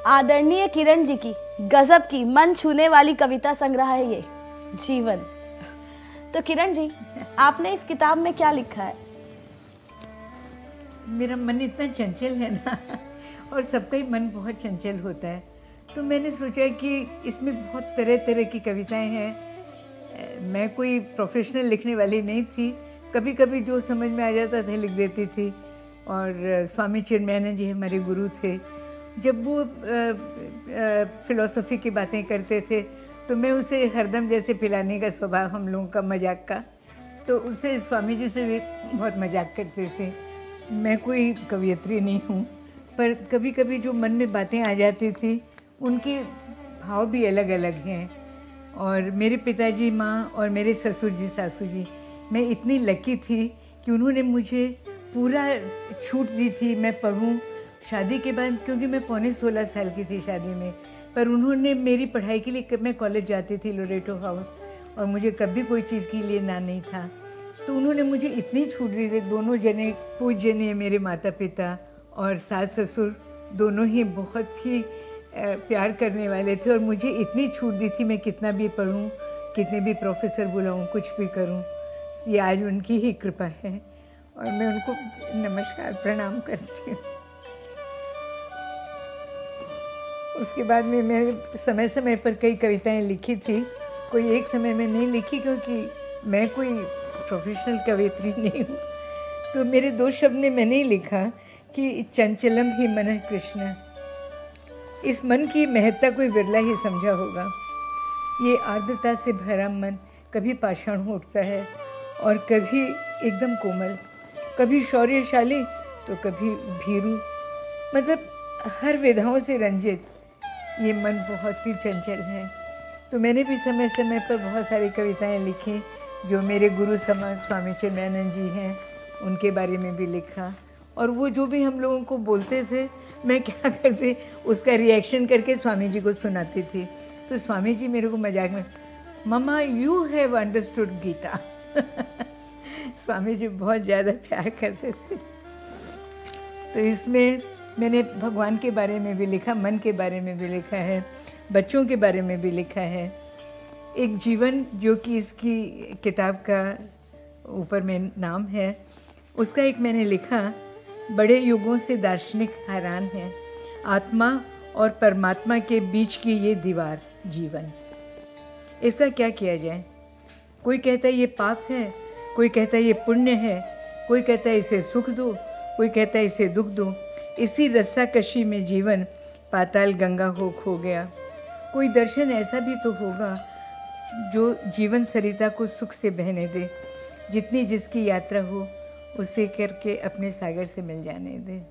आदरणीय किरण जी की गजब की मन छूने वाली कविता संग्रह है ये जीवन। तो किरण जी, आपने इस किताब में क्या लिखा है? मेरा मन इतना चंचल है ना, और सबका ही मन बहुत चंचल होता है, तो मैंने सोचा कि इसमें बहुत तरह तरह की कविताएं हैं। मैं कोई प्रोफेशनल लिखने वाली नहीं थी, कभी कभी जो समझ में आ जाता था लिख देती थी। और स्वामी चिन्मयानंद जी हमारे गुरु थे, जब वो फिलॉसफी की बातें करते थे तो मैं उसे हरदम जैसे पिलाने का स्वभाव हम लोगों का, मजाक का, तो उससे स्वामी जी से भी बहुत मजाक करते थे। मैं कोई कवयित्री नहीं हूँ, पर कभी कभी जो मन में बातें आ जाती थी उनके भाव भी अलग अलग हैं। और मेरे पिताजी, माँ और मेरे ससुर जी, सासू जी, मैं इतनी लकी थी कि उन्होंने मुझे पूरा छूट दी थी मैं पढ़ूँ शादी के बाद, क्योंकि मैं पौने 16 साल की थी शादी में। पर उन्होंने मेरी पढ़ाई के लिए, मैं कॉलेज जाती थी लोरेटो हाउस, और मुझे कभी कोई चीज़ के लिए ना नहीं था, तो उन्होंने मुझे इतनी छूट दी थी। दोनों जने पूजनीय मेरे माता पिता और सास ससुर दोनों ही बहुत ही प्यार करने वाले थे, और मुझे इतनी छूट दी थी मैं कितना भी पढ़ूं, कितने भी प्रोफेसर बुलाऊं, कुछ भी करूं। ये आज उनकी ही कृपा है और मैं उनको नमस्कार प्रणाम करती हूँ। उसके बाद में मैंने समय समय पर कई कविताएं लिखी थी, कोई एक समय में नहीं लिखी क्योंकि मैं कोई प्रोफेशनल कवयित्री नहीं हूँ। तो मेरे दो शब्द में मैंने ही लिखा कि चंचलम ही मन कृष्ण। इस मन की महत्ता कोई विरला ही समझा होगा। ये आर्द्रता से भरा मन कभी पाषाण उठता है और कभी एकदम कोमल, कभी शौर्यशाली तो कभी भीरू, मतलब हर विधाओं से रंजित ये मन बहुत ही चंचल है। तो मैंने भी समय समय पर बहुत सारी कविताएं लिखी, जो मेरे गुरु समान स्वामी चिन्मयानंद जी हैं उनके बारे में भी लिखा। और वो जो भी हम लोगों को बोलते थे, मैं क्या करती, उसका रिएक्शन करके स्वामी जी को सुनाती थी। तो स्वामी जी मेरे को मजाक में, मम्मा you have understood Gita. Swami ji बहुत ज़्यादा प्यार करते थे। तो इसमें मैंने भगवान के बारे में भी लिखा, मन के बारे में भी लिखा है, बच्चों के बारे में भी लिखा है। एक जीवन जो कि इसकी किताब का ऊपर में नाम है, उसका एक मैंने लिखा, बड़े युगों से दार्शनिक हैरान हैं, आत्मा और परमात्मा के बीच की ये दीवार जीवन, इसका क्या किया जाए। कोई कहता है ये पाप है, कोई कहता है ये पुण्य है, कोई कहता है इसे सुख दो, कोई कहता है इसे दुख दो। इसी रस्साकशी में जीवन पाताल गंगा हो खो गया। कोई दर्शन ऐसा भी तो होगा जो जीवन सरिता को सुख से बहने दे, जितनी जिसकी यात्रा हो उसे करके अपने सागर से मिल जाने दे।